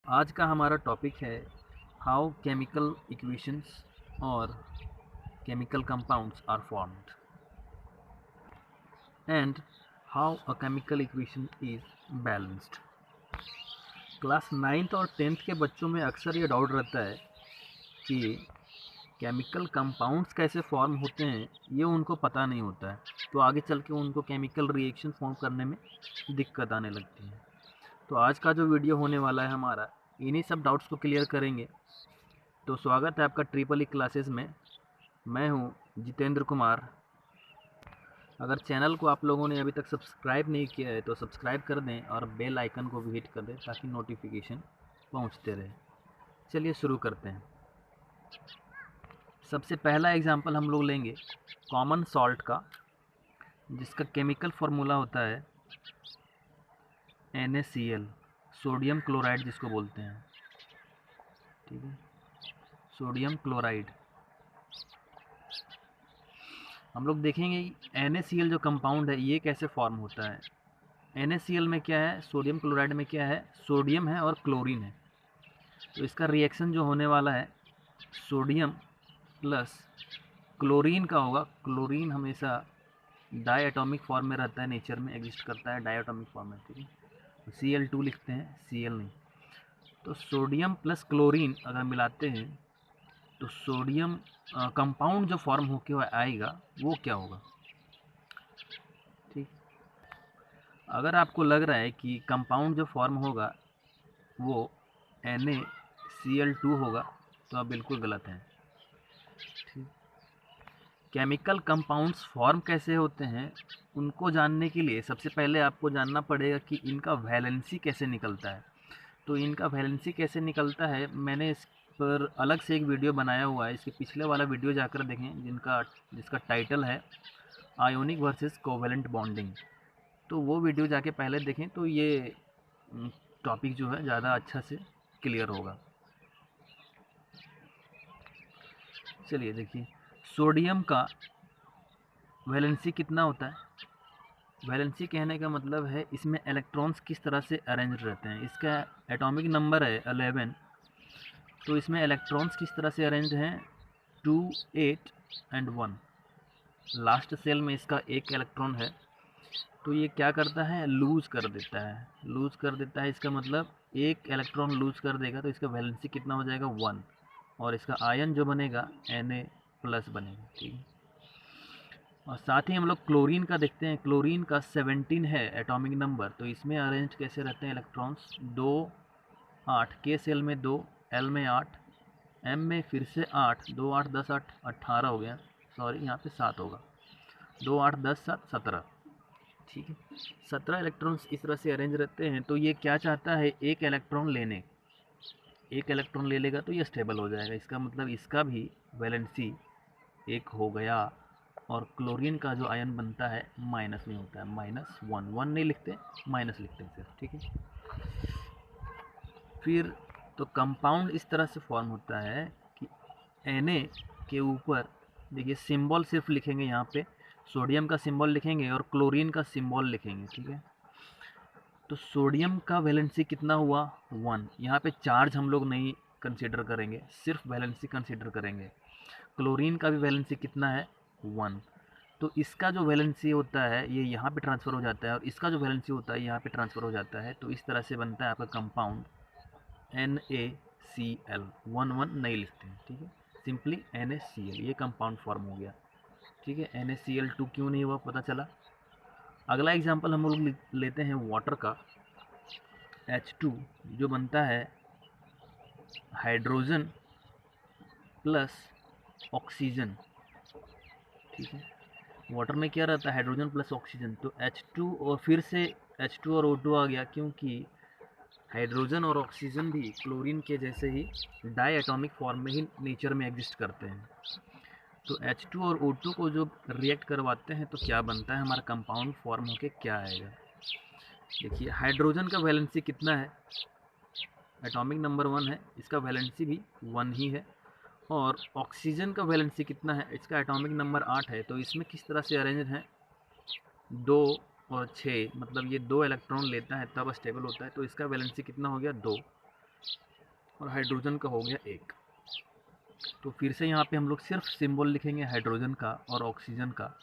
आज का हमारा टॉपिक है हाउ केमिकल इक्वेशंस और chemical compounds are formed and how a chemical equation is balanced. Class 9th और 10th के बच्चों में अक्सर ये डाउट रहता है कि केमिकल कंपाउंड्स कैसे फॉर्म होते हैं, ये उनको पता नहीं होता है, तो आगे चल के उनको केमिकल रिएक्शन फॉर्म करने में दिक्कत आने लगती है। तो आज का जो वीडियो होने वाला है हमारा इन्हीं सब डाउट्स को क्लियर करेंगे। तो स्वागत है आपका ट्रिपल ई क्लासेस में। मैं हूं जितेंद्र कुमार। अगर चैनल को आप लोगों ने अभी तक सब्सक्राइब नहीं किया है तो सब्सक्राइब कर दें और बेल आइकन को भी हिट कर दें ताकि नोटिफिकेशन पहुंचते रहे। चलिए शुरू करते हैं। सबसे पहला एग्जांपल हम लोग लेंगे कॉमन सॉल्ट का, जिसका केमिकल फार्मूला होता है NaCl, सोडियम क्लोराइड जिसको बोलते हैं। ठीक है, सोडियम क्लोराइड। हम लोग देखेंगे NaCl जो कंपाउंड है ये कैसे फॉर्म होता है। NaCl में क्या है, सोडियम क्लोराइड में क्या है, सोडियम है और क्लोरीन है। तो इसका रिएक्शन जो होने वाला है सोडियम प्लस क्लोरीन का होगा। क्लोरीन हमेशा डाई एटॉमिक फॉर्म में रहता है, नेचर में एग्जिस्ट करता है डाई एटॉमिक फॉर्म में। ठीक है, तो Cl2 लिखते हैं, Cl नहीं। तो सोडियम प्लस क्लोरीन अगर मिलाते हैं तो सोडियम कंपाउंड जो फॉर्म होके आएगा वो क्या होगा। ठीक, अगर आपको लग रहा है कि कंपाउंड जो फॉर्म होगा वो NaCl2 होगा तो आप बिल्कुल गलत हैं। ठीक, केमिकल कंपाउंड्स फॉर्म कैसे होते हैं उनको जानने के लिए सबसे पहले आपको जानना पड़ेगा कि इनका वैलेंसी कैसे निकलता है। तो इनका वैलेंसी कैसे निकलता है मैंने इस पर अलग से एक वीडियो बनाया हुआ है, इसके पिछले वाला वीडियो जाकर देखें जिसका टाइटल है आयोनिक वर्सेस कोवेलेंट बॉन्डिंग। तो वो वीडियो जाके पहले देखें तो ये टॉपिक जो है ज़्यादा अच्छा से क्लियर होगा। चलिए देखिए, सोडियम का वैलेंसी कितना होता है। वैलेंसी कहने का मतलब है इसमें इलेक्ट्रॉन्स किस तरह से अरेंज रहते हैं। इसका एटॉमिक नंबर है 11। तो इसमें इलेक्ट्रॉन्स किस तरह से अरेंज हैं, 2, 8 एंड 1। लास्ट सेल में इसका एक इलेक्ट्रॉन है, तो ये क्या करता है, लूज कर देता है। लूज कर देता है इसका मतलब एक इलेक्ट्रॉन लूज कर देगा तो इसका वैलेंसी कितना हो जाएगा, 1। और इसका आयन जो बनेगा Na+ बनेगा। ठीक है, और साथ ही हम लोग क्लोरीन का देखते हैं। क्लोरीन का 17 है एटॉमिक नंबर। तो इसमें अरेंज कैसे रहते हैं इलेक्ट्रॉन्स, 2, 8, के सेल में 2, एल में 8, एम में फिर से 8, 2, 8, 10, 8, 18 हो गया। सॉरी, यहाँ पे 7 होगा, 2, 8, 10, 7, 17। ठीक है, 17 इलेक्ट्रॉन्स इस तरह से अरेंज रहते हैं। तो ये क्या चाहता है, एक इलेक्ट्रॉन ले लेगा तो ये स्टेबल हो जाएगा। इसका मतलब इसका भी वैलेंसी 1 हो गया। और क्लोरीन का जो आयन बनता है माइनस में होता है, -1। 1 नहीं लिखते, माइनस लिखते हैं सिर्फ। ठीक है, फिर तो कंपाउंड इस तरह से फॉर्म होता है कि Na के ऊपर देखिए सिंबल सिर्फ लिखेंगे, यहाँ पे सोडियम का सिंबल लिखेंगे और क्लोरीन का सिंबल लिखेंगे। ठीक है, तो सोडियम का वैलेंसी कितना हुआ, 1। यहाँ पे चार्ज हम लोग नहीं कंसीडर करेंगे, सिर्फ वैलेंसी कंसीडर करेंगे। क्लोरीन का भी वैलेंसी कितना है, 1। तो इसका जो वैलेंसी होता है ये यहाँ पे ट्रांसफ़र हो जाता है और इसका जो वैलेंसी होता है यहाँ पे ट्रांसफ़र हो जाता है। तो इस तरह से बनता है आपका कंपाउंड NaCl। 1 1 नहीं लिखते हैं। ठीक है, सिंपली NaCl, ये कंपाउंड फॉर्म हो गया। ठीक है, NaCl2 क्यों नहीं हुआ पता चला। अगला एग्जांपल हम लोग लेते हैं वाटर का, H2 जो बनता है हाइड्रोजन प्लस ऑक्सीजन। ठीक है, वाटर में क्या रहता है, हाइड्रोजन प्लस ऑक्सीजन। तो H2 और फिर से H2 और O2 आ गया, क्योंकि हाइड्रोजन और ऑक्सीजन भी क्लोरीन के जैसे ही डाई एटॉमिक फॉर्म में ही नेचर में एग्जिस्ट करते हैं। तो H2 और O2 को जो रिएक्ट करवाते हैं तो क्या बनता है, हमारा कंपाउंड फॉर्म होके क्या आएगा। देखिए, हाइड्रोजन का वैलेंसी कितना है, एटॉमिक नंबर 1 है, इसका वैलेंसी भी 1 ही है। और ऑक्सीजन का वैलेंसी कितना है, इसका एटॉमिक नंबर 8 है। तो इसमें किस तरह से अरेंज है, 2 और 6, मतलब ये 2 इलेक्ट्रॉन लेता है तब स्टेबल होता है। तो इसका वैलेंसी कितना हो गया, 2। और हाइड्रोजन का हो गया 1। तो फिर से यहाँ पे हम लोग सिर्फ सिंबल लिखेंगे हाइड्रोजन का और ऑक्सीजन का।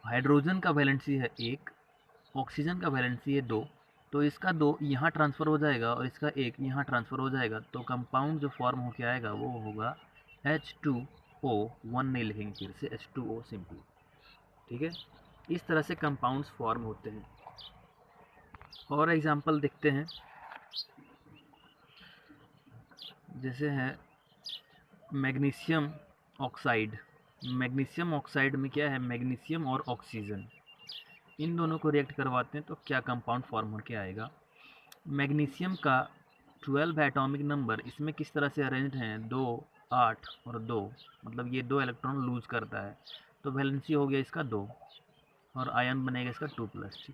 हाइड्रोजन का वैलेंसी है 1, ऑक्सीजन का वैलेंसी है 2, तो इसका 2 यहाँ ट्रांसफ़र हो जाएगा और इसका 1 यहाँ ट्रांसफ़र हो जाएगा, तो कंपाउंड जो फॉर्म होके आएगा वो होगा H2O। 1 नहीं लिखेंगे, फिर से H2O सिंपल। ठीक है, इस तरह से कंपाउंड्स फॉर्म होते हैं। और एग्जांपल देखते हैं, जैसे है मैग्नीशियम ऑक्साइड। मैग्नीशियम ऑक्साइड में क्या है, मैग्नीशियम और ऑक्सीजन इन दोनों को रिएक्ट करवाते हैं तो क्या कंपाउंड फॉर्म होकर आएगा। मैग्नीशियम का 12 एटॉमिक नंबर इसमें किस तरह से अरेंज्ड हैं, 2, 8 और 2, मतलब ये 2 इलेक्ट्रॉन लूज करता है, तो वैलेंसी हो गया इसका 2 और आयन बनेगा इसका 2+।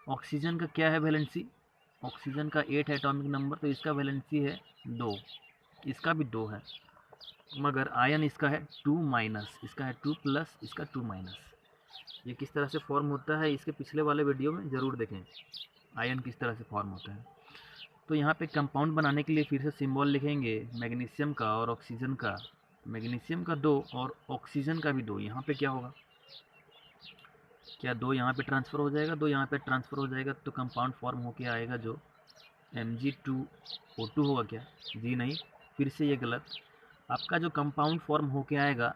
ऑक्सीजन का क्या है वैलेंसी, ऑक्सीजन का 8 एटॉमिक नंबर, तो इसका वैलेंसी है 2, इसका भी 2 है, मगर आयन इसका है 2-, इसका है 2+, इसका 2-। ये किस तरह से फॉर्म होता है इसके पिछले वाले वीडियो में ज़रूर देखें, आयन किस तरह से फॉर्म होता है। तो यहाँ पे कंपाउंड बनाने के लिए फिर से सिंबल लिखेंगे मैग्नीशियम का और ऑक्सीजन का। मैग्नीशियम का 2 और ऑक्सीजन का भी 2, यहाँ पे क्या होगा, क्या 2 यहाँ पे ट्रांसफ़र हो जाएगा, 2 यहाँ पे ट्रांसफ़र हो जाएगा, तो कंपाउंड फॉर्म होके आएगा जो Mg2O2 होगा क्या, जी नहीं, फिर से ये गलत। आपका जो कंपाउंड फॉर्म होके आएगा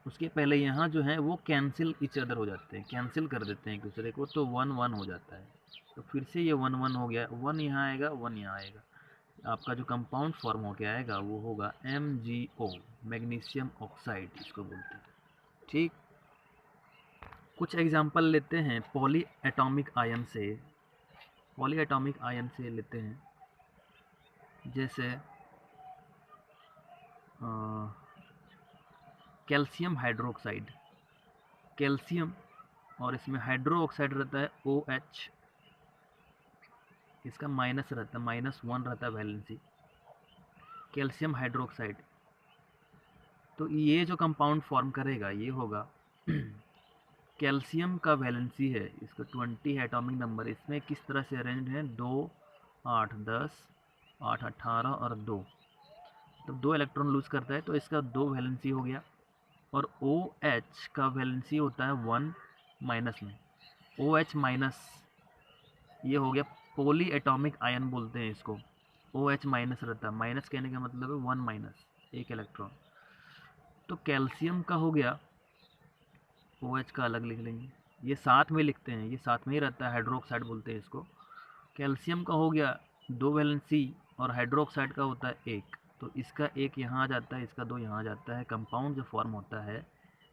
उसके पहले यहाँ जो है वो कैंसिल इच अदर हो जाते हैं, कैंसिल कर देते हैं एक दूसरे को, तो 1-1 हो जाता है। तो फिर से ये 1-1 हो गया, 1 यहाँ आएगा, 1 यहाँ आएगा, आपका जो कंपाउंड फॉर्म होके आएगा वो होगा MgO, मैग्नीशियम ऑक्साइड इसको बोलते हैं। ठीक, कुछ एग्जांपल लेते हैं पॉली एटॉमिक आयन से। पॉली एटॉमिक आयन से लेते हैं, जैसे कैल्शियम हाइड्रोक्साइड, कैल्शियम और इसमें हाइड्रो ऑक्साइड रहता है OH, इसका माइनस रहता है, -1 रहता है वैलेंसी, कैल्शियम हाइड्रोक्साइड। तो ये जो कंपाउंड फॉर्म करेगा ये होगा कैल्शियम का वैलेंसी है इसका 20 है एटॉमिक नंबर, इसमें किस तरह से अरेंज्ड है, 2, 8, 10, 8, 18 और 2, तो 2 इलेक्ट्रॉन लूज करता है, तो इसका 2 वैलेंसी हो गया। और OH का वैलेंसी होता है 1- में, OH- ये हो गया पॉली एटॉमिक आयन बोलते हैं इसको, OH- रहता है, माइनस कहने का मतलब है 1-, एक इलेक्ट्रॉन। तो कैल्शियम का हो गया, OH का अलग लिख लेंगे, ये साथ में लिखते हैं, ये साथ में ही रहता है, हाइड्रोक्साइड बोलते हैं इसको। कैल्शियम का हो गया 2 वैलेंसी और हाइड्रोक्साइड का होता है 1, तो इसका 1 यहाँ आ जाता है, इसका 2 यहाँ आ जाता है। कंपाउंड जो फॉर्म होता है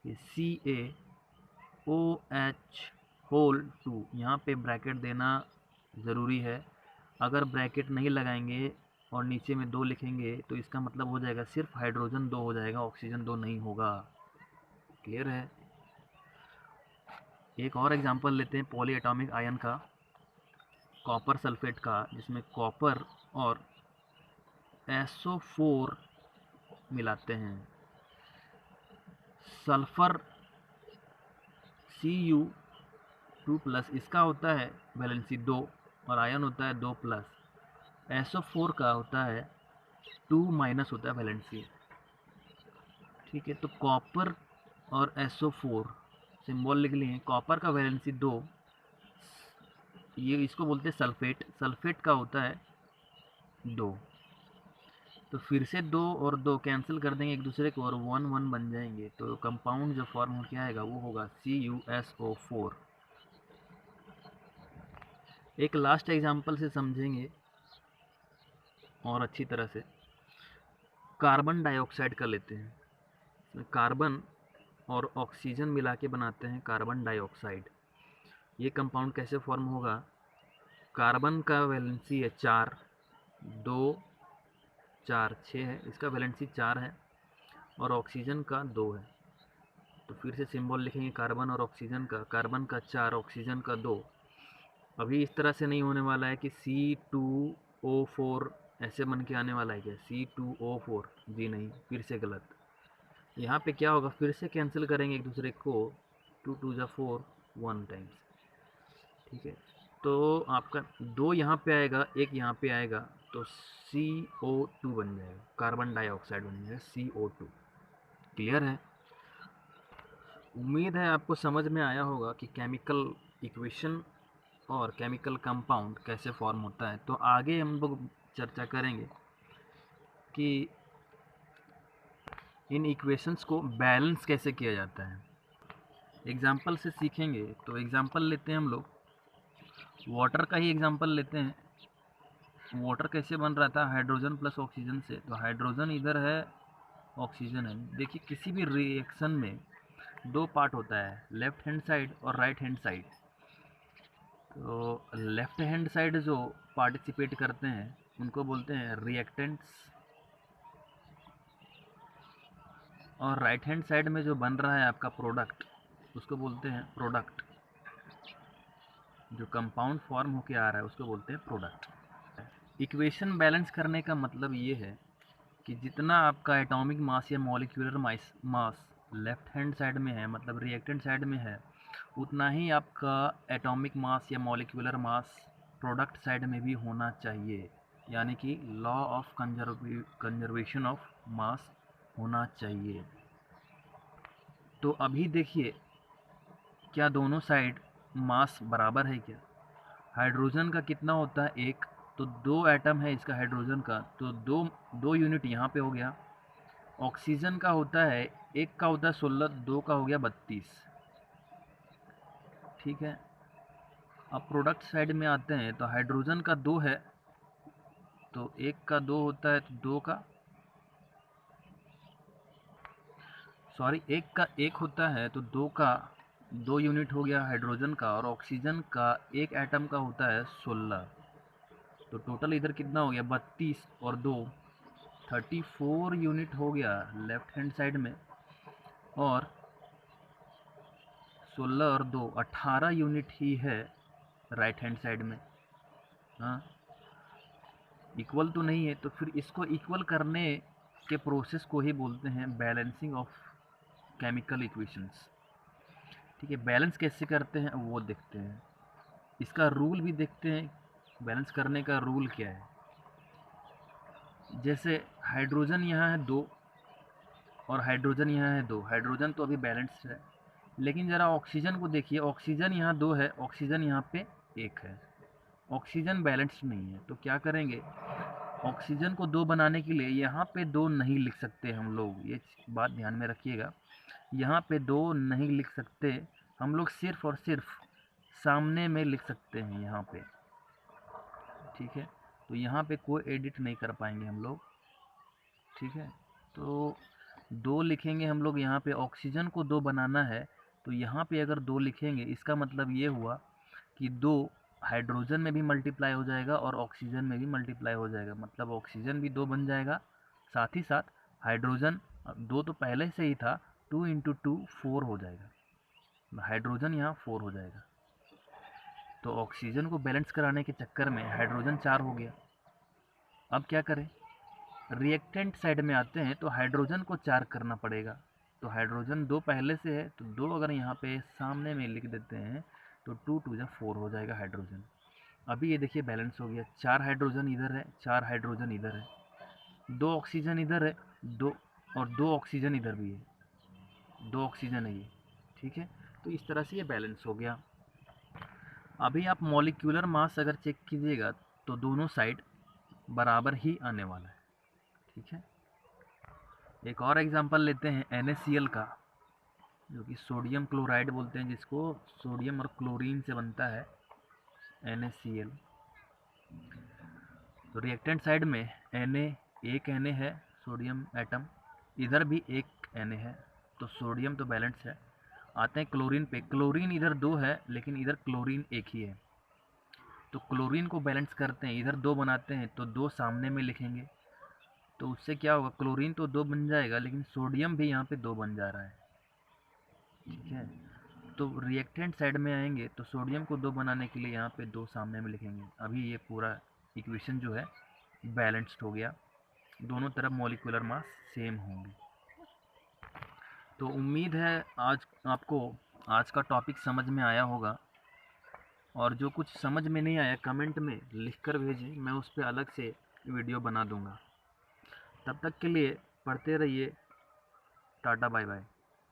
ये CaOH2, यहाँ पे ब्रैकेट देना ज़रूरी है, अगर ब्रैकेट नहीं लगाएंगे और नीचे में 2 लिखेंगे तो इसका मतलब हो जाएगा सिर्फ हाइड्रोजन 2 हो जाएगा, ऑक्सीजन 2 नहीं होगा। क्लियर है। एक और एग्जांपल लेते हैं पॉली एटॉमिक आयन का, कॉपर सल्फेट का, जिसमें कॉपर और SO4 मिलाते हैं, सल्फर Cu2+, इसका होता है वैलेंसी 2 और आयन होता है 2+। SO4 का होता है 2- होता है वैलेंसी। ठीक है, तो कॉपर और SO4 सिंबल लिख लिए। कॉपर का वैलेंसी 2, ये इसको बोलते हैं सल्फेट, सल्फेट का होता है 2, तो फिर से 2 और 2 कैंसिल कर देंगे एक दूसरे को और 1-1 बन जाएंगे, तो कंपाउंड जो फॉर्म होकर आएगा वो होगा CuSO4। एक लास्ट एग्जांपल से समझेंगे और अच्छी तरह से, कार्बन डाइऑक्साइड का लेते हैं, इसमें कार्बन और ऑक्सीजन मिला के बनाते हैं कार्बन डाइऑक्साइड। ये कंपाउंड कैसे फॉर्म होगा, कार्बन का वैलेंसी है 4, 2, 4, 6 है, इसका वैलेंसी 4 है और ऑक्सीजन का 2 है, तो फिर से सिंबल लिखेंगे कार्बन और ऑक्सीजन का, कार्बन का 4, ऑक्सीजन का 2। अभी इस तरह से नहीं होने वाला है कि C2O4 ऐसे बन के आने वाला है क्या, C2O4, जी नहीं, फिर से गलत। यहाँ पे क्या होगा, फिर से कैंसिल करेंगे एक दूसरे को, 2 2 जा 4, 1 टाइम्स। ठीक है, तो आपका 2 यहाँ पे आएगा, 1 यहाँ पे आएगा, तो CO2 बन जाएगा, कार्बन डाइऑक्साइड बन जाएगा CO2। क्लियर है? उम्मीद है आपको समझ में आया होगा कि केमिकल इक्वेशन और केमिकल कंपाउंड कैसे फॉर्म होता है। तो आगे हम लोग चर्चा करेंगे कि इन इक्वेशंस को बैलेंस कैसे किया जाता है। एग्जाम्पल से सीखेंगे। तो एग्जाम्पल लेते हैं हम लोग, वाटर का ही एग्जाम्पल लेते हैं। वाटर कैसे बन रहा था? हाइड्रोजन प्लस ऑक्सीजन से। तो हाइड्रोजन इधर है, ऑक्सीजन है। देखिए किसी भी रिएक्शन में दो पार्ट होता है, लेफ्ट हैंड साइड और राइट हैंड साइड। तो लेफ्ट हैंड साइड जो पार्टिसिपेट करते हैं उनको बोलते हैं रिएक्टेंट्स, और राइट हैंड साइड में जो बन रहा है आपका प्रोडक्ट उसको बोलते हैं प्रोडक्ट। जो कंपाउंड फॉर्म होके आ रहा है उसको बोलते हैं प्रोडक्ट। इक्वेशन बैलेंस करने का मतलब ये है कि जितना आपका एटॉमिक मास या molecular mass left hand side में है, मतलब रिएक्टेंट साइड में है, उतना ही आपका एटॉमिक मास या मॉलिक्यूलर मास प्रोडक्ट साइड में भी होना चाहिए। यानी कि law of conservation of mass होना चाहिए। तो अभी देखिए, क्या दोनों साइड मास बराबर है क्या? हाइड्रोजन का कितना होता है? एक। तो दो एटम है इसका हाइड्रोजन का, तो दो दो यूनिट यहाँ पे हो गया। ऑक्सीजन का होता है, एक का होता है 16, दो का हो गया 32। ठीक है। अब प्रोडक्ट साइड में आते हैं। तो हाइड्रोजन का दो है, तो एक का दो होता है, तो दो का एक का एक होता है, तो दो का दो यूनिट हो गया हाइड्रोजन का। और ऑक्सीजन का एक एटम का होता है 16। तो टोटल इधर कितना हो गया? 32 और 2 34 यूनिट हो गया लेफ्ट हैंड साइड में, और 16 और 2 18 यूनिट ही है राइट हैंड साइड में। हाँ, इक्वल तो नहीं है। तो फिर इसको इक्वल करने के प्रोसेस को ही बोलते हैं बैलेंसिंग ऑफ केमिकल इक्वेशंस। ठीक है, बैलेंस कैसे करते हैं वो देखते हैं। इसका रूल भी देखते हैं, बैलेंस करने का रूल क्या है। जैसे हाइड्रोजन यहाँ है 2 और हाइड्रोजन यहाँ है 2। हाइड्रोजन तो अभी बैलेंस्ड है, लेकिन ज़रा ऑक्सीजन को देखिए। ऑक्सीजन यहाँ 2 है, ऑक्सीजन यहाँ पे 1 है। ऑक्सीजन बैलेंस्ड नहीं है। तो क्या करेंगे, ऑक्सीजन को 2 बनाने के लिए यहाँ पे 2 नहीं लिख सकते हम लोग। ये बात ध्यान में रखिएगा, यहाँ पे 2 नहीं लिख सकते हम लोग, सिर्फ और सिर्फ सामने में लिख सकते हैं यहाँ पे। ठीक है, तो यहाँ पे कोई एडिट नहीं कर पाएंगे हम लोग। ठीक है, तो 2 लिखेंगे हम लोग यहाँ पे। ऑक्सीजन को 2 बनाना है, तो यहाँ पे अगर 2 लिखेंगे, इसका मतलब ये हुआ कि 2 हाइड्रोजन में भी मल्टीप्लाई हो जाएगा और ऑक्सीजन में भी मल्टीप्लाई हो जाएगा। मतलब ऑक्सीजन भी 2 बन जाएगा, साथ ही साथ हाइड्रोजन 2 तो पहले से ही था, 2 इंटू 2 4 हो जाएगा। हाइड्रोजन यहाँ 4 हो जाएगा। तो ऑक्सीजन को बैलेंस कराने के चक्कर में हाइड्रोजन 4 हो गया। अब क्या करें, रिएक्टेंट साइड में आते हैं, तो हाइड्रोजन को 4 करना पड़ेगा। तो हाइड्रोजन 2 पहले से है, तो 2 अगर यहाँ पे सामने में लिख देते हैं तो 2 2 जा 4 हो जाएगा हाइड्रोजन। अभी ये देखिए बैलेंस हो गया। 4 हाइड्रोजन इधर है, 4 हाइड्रोजन इधर है, 2 ऑक्सीजन इधर है, 2 और 2 ऑक्सीजन इधर भी है, 2 ऑक्सीजन है ये। ठीक है, तो इस तरह से ये बैलेंस हो गया। अभी आप मॉलिक्यूलर मास अगर चेक कीजिएगा तो दोनों साइड बराबर ही आने वाला है। ठीक है, एक और एग्जांपल लेते हैं NaCl का, जो कि सोडियम क्लोराइड बोलते हैं, जिसको सोडियम और क्लोरीन से बनता है NaCl। तो रिएक्टेंट साइड में एक Na है सोडियम एटम, इधर भी एक Na है, तो सोडियम तो बैलेंस है। आते हैं क्लोरीन पे। क्लोरीन इधर 2 है, लेकिन इधर क्लोरीन एक ही है। तो क्लोरीन को बैलेंस करते हैं, इधर 2 बनाते हैं, तो 2 सामने में लिखेंगे। तो उससे क्या होगा, क्लोरीन तो 2 बन जाएगा, लेकिन सोडियम भी यहाँ पे 2 बन जा रहा है। ठीक है, तो रिएक्टेंट साइड में आएंगे तो सोडियम को 2 बनाने के लिए यहाँ पे 2 सामने में लिखेंगे। अभी ये पूरा इक्वेशन जो है बैलेंस्ड हो गया, दोनों तरफ मॉलिक्यूलर मास सेम होंगे। तो उम्मीद है आज आपको आज का टॉपिक समझ में आया होगा, और जो कुछ समझ में नहीं आया कमेंट में लिख कर भेजें, मैं उस पर अलग से वीडियो बना दूँगा। तब तक के लिए पढ़ते रहिए। Tata bye bye.